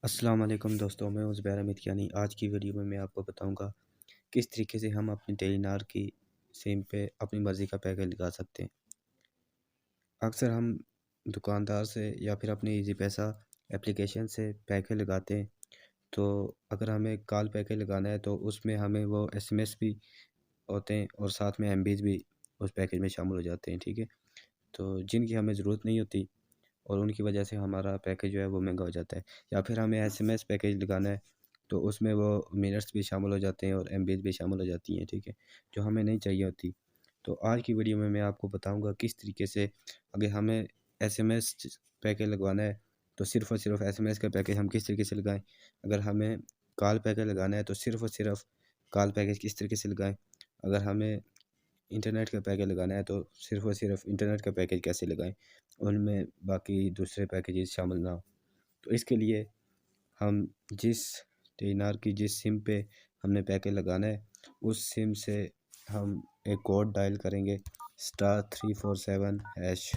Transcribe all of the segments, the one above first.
अस्सलाम वालेकुम दोस्तों, मैं हूं ज़ुबैर अहमद कियानी। आज की वीडियो में मैं आपको बताऊंगा किस तरीके से हम अपनी टेलीनार की सिम पे अपनी मर्ज़ी का पैकेज लगा सकते हैं। अक्सर हम दुकानदार से या फिर अपने ईज़ी पैसा एप्लीकेशन से पैकेज लगाते हैं, तो अगर हमें कॉल पैकेज लगाना है तो उसमें हमें वो एसएमएस भी होते हैं और साथ में एमबीज़ भी उस पैकेज में शामिल हो जाते हैं, ठीक है? तो जिनकी हमें ज़रूरत नहीं होती और उनकी वजह से हमारा पैकेज जो है वो महंगा हो जाता है। या फिर हमें एसएमएस पैकेज लगाना है तो उसमें वो मिनट्स भी शामिल हो जाते हैं और एमबीज़ भी शामिल हो जाती हैं, ठीक है? जो हमें नहीं चाहिए होती। तो आज की वीडियो में मैं आपको बताऊंगा किस तरीके से अगर हमें एसएमएस पैकेज लगवाना है तो सिर्फ़ और सिर्फ़ एसएमएस का पैकेज हम किस तरीके से लगाएँ। अगर हमें कॉल पैकेज लगाना है तो सिर्फ़ और सिर्फ़ कॉल पैकेज किस तरीके से लगाएँ। अगर हमें इंटरनेट का पैकेज लगाना है तो सिर्फ़ और सिर्फ़ इंटरनेट का पैकेज कैसे लगाएँ, उनमें बाकी दूसरे पैकेजेस शामिल ना हो। तो इसके लिए हम जिस टेलीनॉर की जिस सिम पे हमने पैकेज लगाना है, उस सिम से हम एक कोड डायल करेंगे *347#।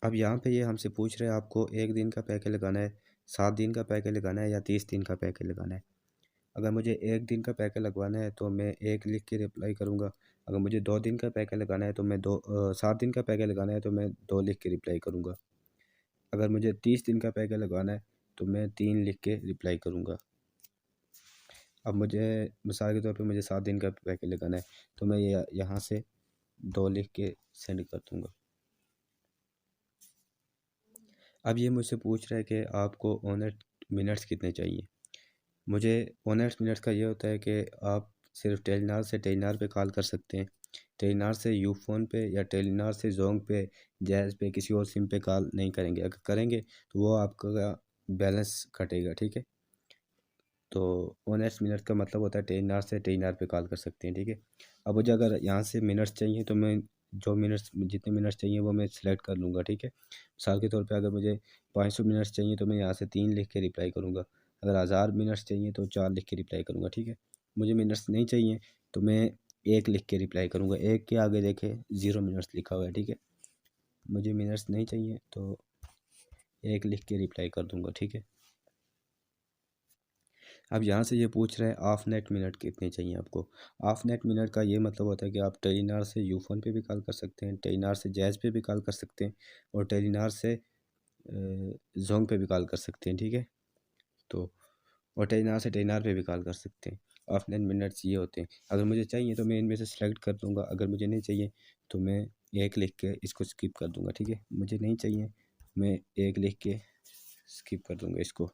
अब यहाँ पे ये हमसे पूछ रहे हैं आपको 1 दिन का पैकेज लगाना है, 7 दिन का पैकेज लगाना है या 30 दिन का पैकेज लगाना है। अगर मुझे 1 दिन का पैकेज लगवाना है तो मैं 1 लिख के रिप्लाई करूँगा। अगर मुझे 2 दिन का पैकेज लगाना है तो 7 दिन का पैकेज लगाना है तो मैं 2 लिख के रिप्लाई करूँगा। अगर मुझे 30 दिन का पैकेज लगवाना है तो मैं 3 लिख के रिप्लाई करूँगा। अब मुझे मिसाल के तौर पे मुझे 7 दिन का पैकेज लगाना है तो मैं यहाँ से 2 लिख के सेंड कर दूँगा। अब ये मुझसे पूछ रहा है कि आपको ऑनेस्ट मिनट्स कितने चाहिए। मुझे ऑनेस्ट मिनट्स का ये होता है कि आप सिर्फ टेलीनॉर से टेलीनॉर पे कॉल कर सकते हैं। टेलीनॉर से यूफ़ोन पे या टेलीनॉर से ज़ोंग पे, जैज़ पे किसी और सिम पे कॉल नहीं करेंगे। अगर करेंगे तो वो आपका बैलेंस कटेगा, ठीक है? तो ऑनेस्ट मिनट का मतलब होता है टेलीनॉर से टेलीनॉर पे कॉल कर सकते हैं, ठीक है? अब मुझे अगर यहाँ से मिनट्स चाहिए तो मैं जो मिनट्स जितने मिनट्स चाहिए वो मैं सिलेक्ट कर लूँगा, ठीक है? मिसाल के तौर पे अगर मुझे 500 मिनट्स चाहिए तो मैं यहाँ से 3 लिख के रिप्लाई करूँगा। अगर 1000 मिनट्स चाहिए तो 4 लिख के रिप्लाई करूँगा, ठीक है? मुझे मिनट्स नहीं चाहिए तो मैं 1 लिख के रिप्लाई करूँगा। 1 के आगे देखें 0 मिनट्स लिखा हुआ है, ठीक है? मुझे मिनट्स नहीं चाहिए तो 1 लिख के रिप्लाई कर दूँगा, ठीक है? अब यहाँ से ये पूछ रहा है ऑफ नेट मिनट कितने चाहिए आपको। ऑफ नेट मिनट का ये मतलब होता है कि आप टेलीनॉर से यूफ़ोन पे भी कॉल कर सकते हैं, टेलीनॉर से जैज़ पे भी कॉल कर सकते हैं और टेलीनॉर से ज़ोंग पे भी कॉल कर सकते हैं, ठीक है? तो और टेलीनॉर से टेलीनॉर पे भी कॉल कर सकते हैं। ऑफ नेट मिनट्स ये होते हैं। अगर मुझे चाहिए तो मैं इनमें से सेलेक्ट कर दूँगा, अगर मुझे नहीं चाहिए तो मैं 1 लिख के इसको स्किप कर दूँगा, ठीक है? मुझे नहीं चाहिए, मैं 1 लिख के स्किप कर दूँगा इसको।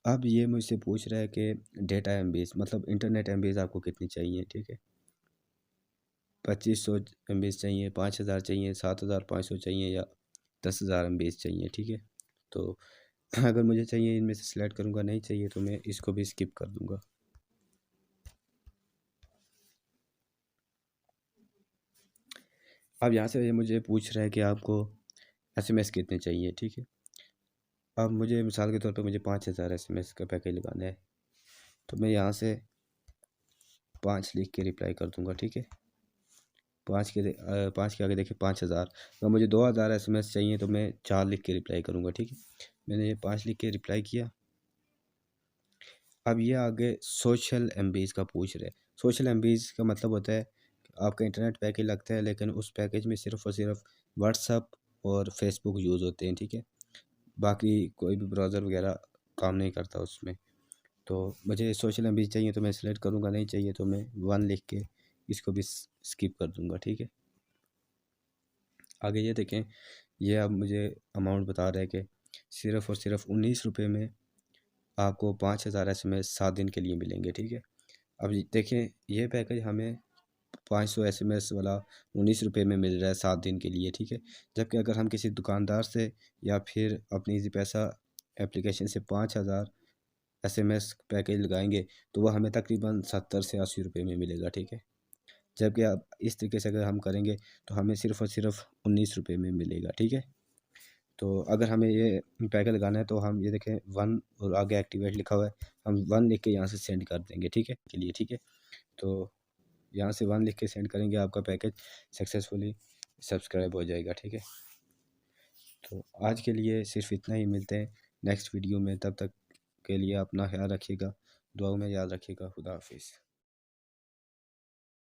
अब ये मुझसे पूछ रहा है कि डेटा एमबीज़ मतलब इंटरनेट एमबीज़ आपको कितनी चाहिए, ठीक है? 2500 एमबीज़ चाहिए, 5000 चाहिए, 7500 चाहिए या 10,000 एमबीज़ चाहिए, ठीक है? तो अगर मुझे चाहिए इनमें से सिलेक्ट करूँगा, नहीं चाहिए तो मैं इसको भी स्किप कर दूँगा। अब यहाँ से ये मुझे पूछ रहा है कि आपको एसएमएस कितने चाहिए, ठीक है? अब मुझे मिसाल के तौर पे मुझे 5000 एसएमएस का पैकेज लगाना है, तो मैं यहाँ से 5 लिख के रिप्लाई कर दूँगा, ठीक है? 5 के आगे देखिए 5000। अगर मुझे 2000 एसएमएस चाहिए तो मैं 4 लिख के रिप्लाई करूँगा, ठीक है? मैंने ये 5 लिख के रिप्लाई किया। अब ये आगे सोशल एमबीज़ का पूछ रहे हैं। सोशल एमबीज़ का मतलब होता है आपका इंटरनेट पैकेज लगता है लेकिन उस पैकेज में सिर्फ़ और सिर्फ़ व्हाट्सएप और फेसबुक यूज़ होते हैं, ठीक है? बाकी कोई भी ब्राउज़र वगैरह काम नहीं करता उसमें। तो मुझे सोशल एमबीज़ चाहिए तो मैं सिलेक्ट करूँगा, नहीं चाहिए तो मैं 1 लिख के इसको भी स्किप कर दूँगा, ठीक है? आगे ये देखें, ये अब मुझे अमाउंट बता रहा है कि सिर्फ़ और सिर्फ़ ₹19 में आपको 5000 एसएमएस 7 दिन के लिए मिलेंगे, ठीक है? अब ये देखें, ये पैकेज हमें 500 एसएमएस वाला ₹19 में मिल रहा है 7 दिन के लिए, ठीक है? जबकि अगर हम किसी दुकानदार से या फिर अपनी ईज़ी पैसा एप्लीकेशन से 5000 एसएमएस पैकेज लगाएँगे तो वो हमें तकरीबन 70 से ₹80 में मिलेगा, ठीक है? जबकि अब इस तरीके से अगर हम करेंगे तो हमें सिर्फ़ और सिर्फ़ ₹19 में मिलेगा, ठीक है? तो अगर हमें ये पैकेज लगाना है तो हम ये देखें 1 और आगे एक्टिवेट लिखा हुआ है, हम 1 लिख के यहाँ से सेंड कर देंगे, ठीक है के लिए, ठीक है। तो यहाँ से 1 लिख के सेंड करेंगे, आपका पैकेज सक्सेसफुली सब्सक्राइब हो जाएगा, ठीक है। तो आज के लिए सिर्फ इतना ही, मिलते हैं नेक्स्ट वीडियो में, तब तक के लिए अपना ख्याल रखिएगा, दुआओं में याद रखिएगा। खुदा हाफिज़।